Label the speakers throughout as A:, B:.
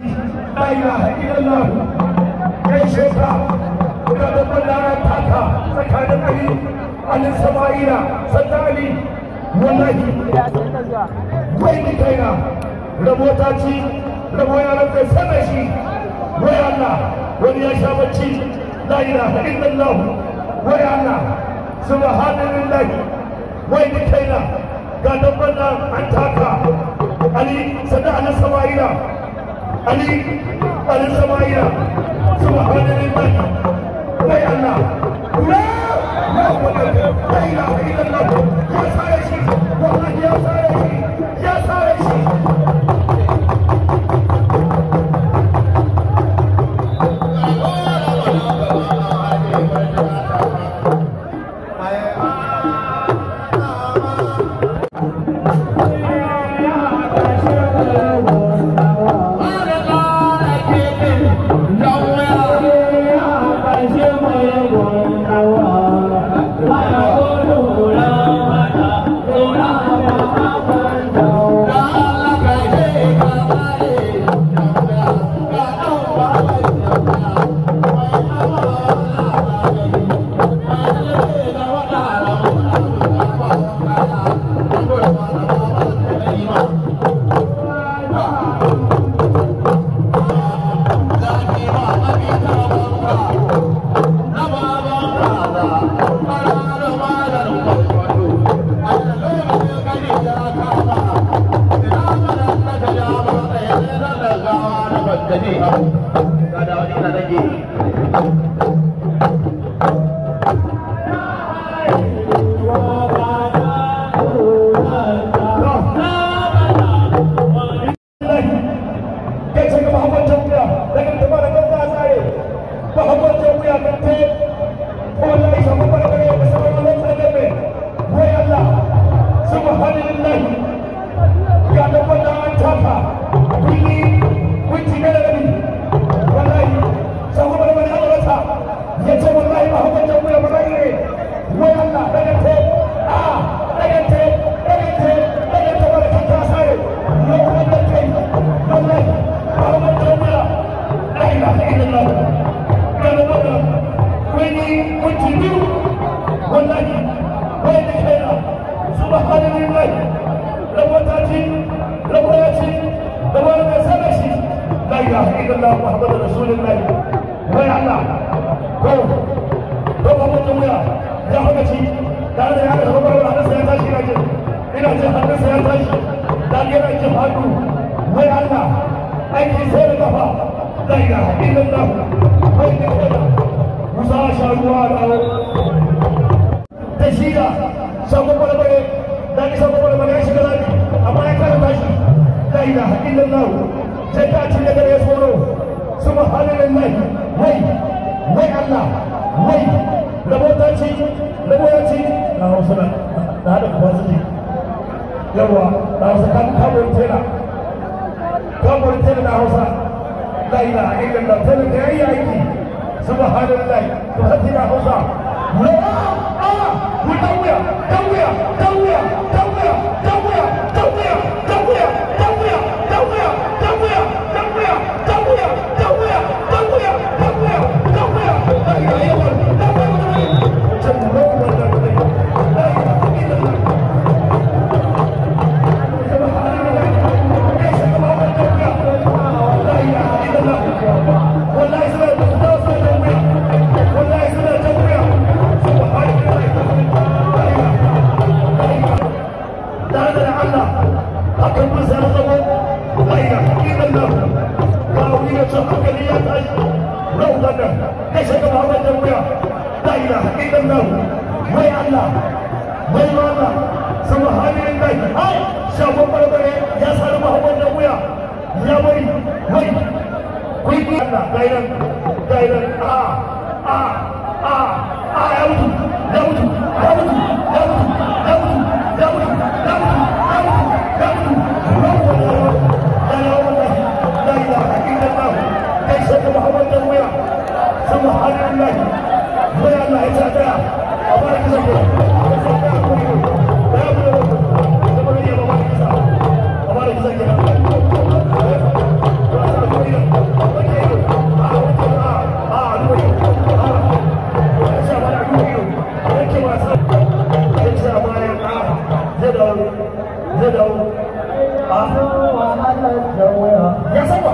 A: la ilaha illallah gaishe ka da babban lara taka tsakanin ali alin sama'ila sannan ali wallahi wai ni kaina rabo ta ci rabo ya rabe sanar shi wai Allah wani ya sha bacci la ilaha illallah wai Allah subhanallahi wai ni kaina ga dabban nan an taka ali sannan alin sama'ila ali alin sama'ila subhanallahi wai Allah la ilaha illallah ya sare shi wallahi ya sare shi ya sare shi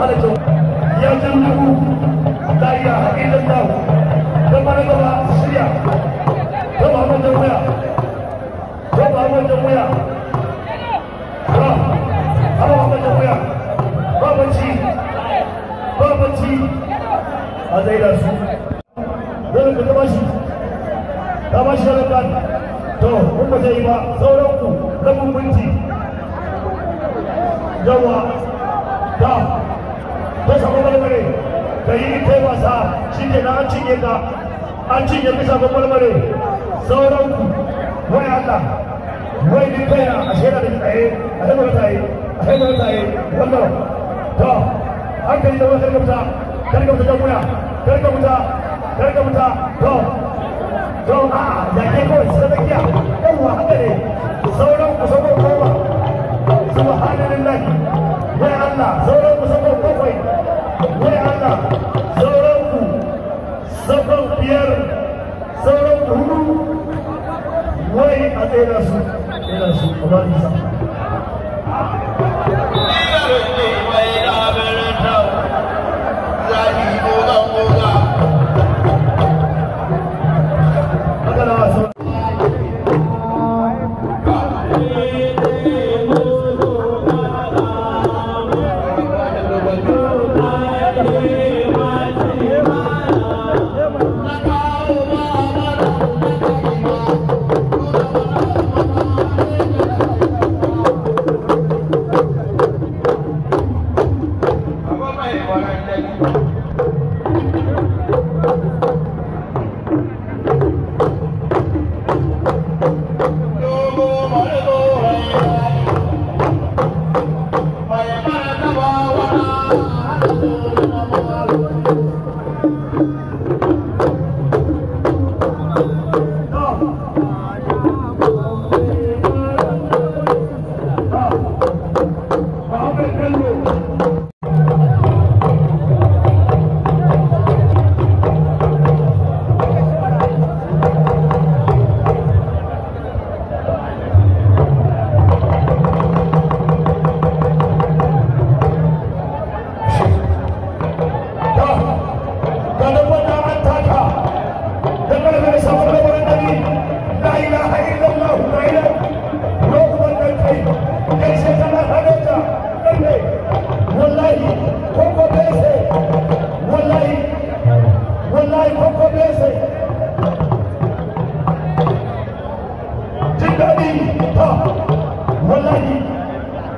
A: hada kyau ya jannabu la ilaha illallah da mana gaba shirya ta ba mun da wuya ta ba mun da wuya ha ba mun da wuya babanci a zai da su dole ka ta bashi da to kun ba zai yi ba sauran ku rabin minti yawa ta samu marmare ka yi kai wasa shi ke na an cinye ka sabon marmare sauran ku wai Allah wai ni kai na a shaida da tsaye a haifar tsaye wannan to hankali da wani karkamta jan wuya karkamta to ya ke kawai sadakiya yawwa haka ne sauran ku sabon goma subhanallah wai Allah sauran ku sabon bakwai wai Allah sauran ku sabon biyar sauran ku hudu wai a tsere su a ba nisa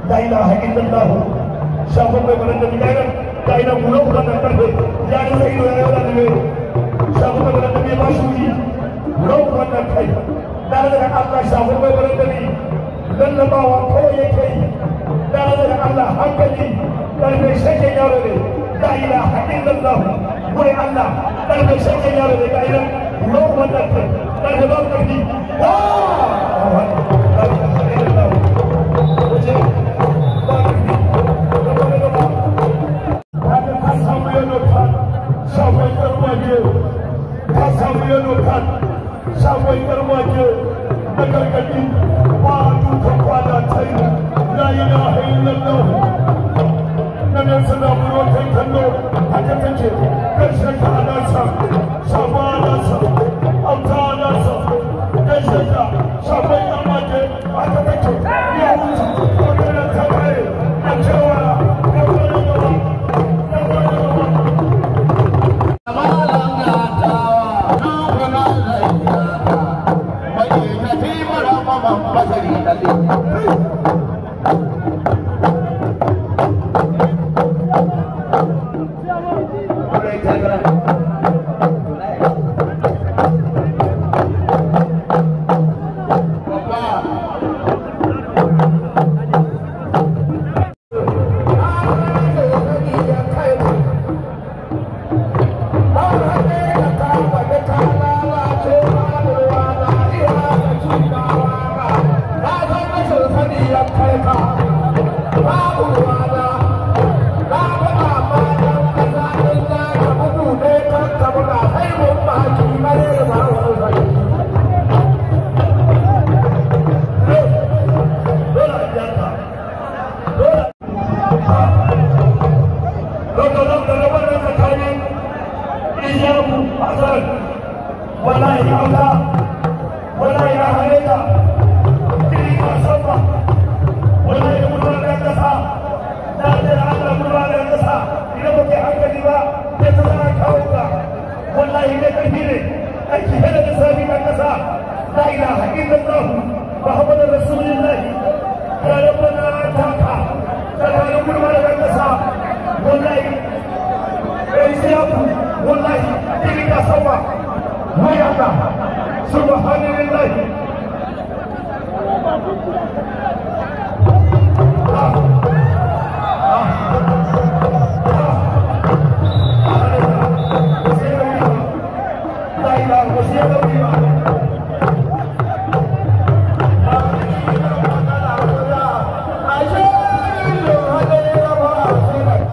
A: la ilaha illallah shafin mai barin da bidayar da ina kula kula da karfe ya yi sai ya yi da ne shafin mai barin da bai ba shi kula kula da kai da da Allah shafin mai barin da ni lallabawa kawai yake yi da da Allah hankali karfe shake yaro ne la ilaha illallah wai Allah karfe shake yaro ne da ina kula kula da kai karfe ba karfi Sabon garwaje da gargadi ba dukan kwana ta yi la ilaha illallah nan suna burotan kallo haka take karshen ta anasa sabon anasa auta anasa karshen ta sabon garwaje haka take ya wuce maganar ta kai a cewa
B: Thank you.
A: da wannan tsakanin Iyamu Hassan wallahi Allah wallahi ya halaita kiri ka sabba wallahi mutum da kasa da Allah mutum da kasa idan ba ke hankali ba ya tsara kawo ka wallahi ne karfi ne aiki hada da sami da kasa la ilaha illallah muhammadur rasulullah ya rabbana taka tsakanin mutum da kasa wallahi والله تلك سوا ويا الله سبحان الله